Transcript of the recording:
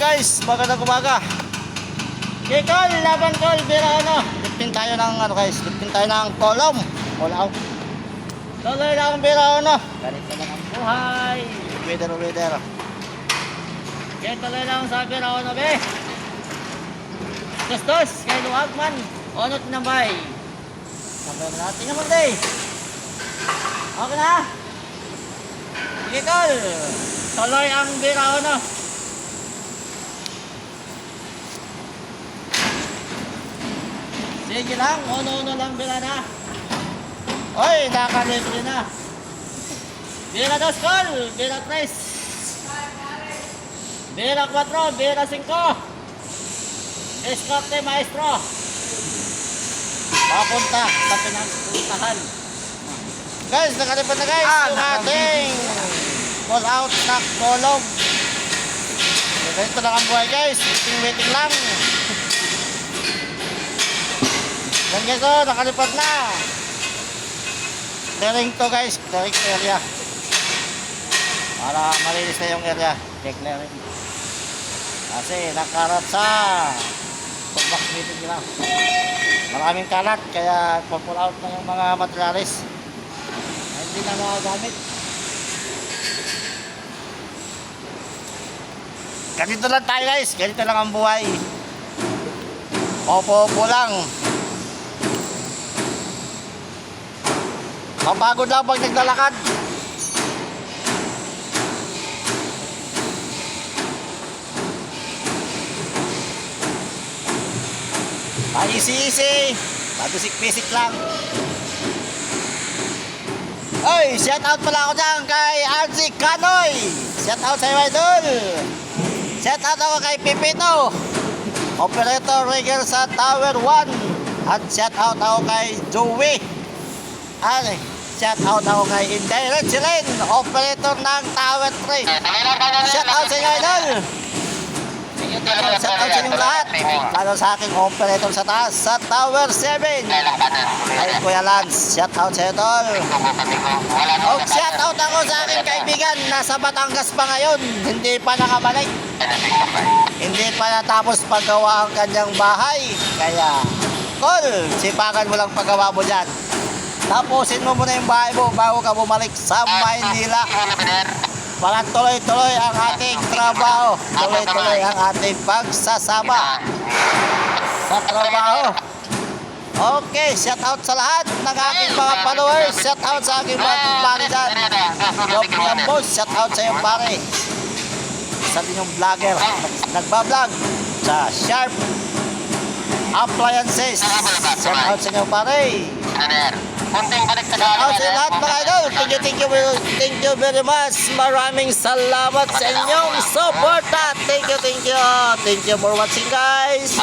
guys, magandang umaga. Okay, call, laban call, bira ano. Lipin tayo ng ano guys, lipin tayo ng kolom. Wala. Tuloy lang bira ano. Ganito lang ang buhay. Weather. Okay, tuloy lang sa bira ano be. Dos, kay Luagman. Onot na bay. Sabayan natin naman day. Okay na. Okay, call. Tuloy ang bira ano. Sige lang, uno-uno lang bila na. Oy, nakalibre na. Bila 2 call, bila 3. Bila 4, bila 5. Escorte maestro. Papunta sa pinagpuntahan. Guys, nakalipad na guys yung ating call out na kolom. Ganito lang ang buhay guys, waiting lang. Yan guys, oh, nakalipad na. Clearing to guys, clearing area. Para malinis na yung area, clearing. Kasi nakarat sa pag-box meeting nila. Maraming kalat, kaya pull out na yung mga materialis. Hindi na nakagamit. Ganito lang tayo guys, ganito lang ang buhay. Opo lang. Mapagod lang pag naglalakad. Easy. Padusik-pisik lang. Oy, shout out pala ako dyan kay RG Kanoy. Shout out sa iyo idol. Shout out ako kay Pipito, operator rigger sa Tower 1. At shout out ako kay Joey. Shout out ako kay Indirect Silen, operator ng Tower 3. Shout out sa inyo idol. Shout out sa inyong lahat. Lalo sa aking operator sa taas sa Tower 7. Ay Kuya Lance, shout out sa iyo tol. O shout out ako sa aking kaibigan, nasa Batangas pa ngayon, hindi pa nakabalik. Hindi pa natapos paggawa ang kanyang bahay. Kaya tol, sipakan mo lang paggawa mo dyan. Tapusin mo muna yung bahay mo bago ka bumalik sa Maynila. Para tuloy-tuloy ang ating trabaho. Tuloy-tuloy ang ating pagsasama sa trabaho. Okay, shout out sa lahat ng aking mga followers. Shout out sa aking mga pare dyan. Job niya boss, shout out sa iyong pare. Isa din yung vlogger, nagbablog sa Sharp Appliances. Shout out sa inyo pare. Shout out sa lahat mga idol. Thank you very much. Maraming salamat sa inyong support. Thank you for watching guys.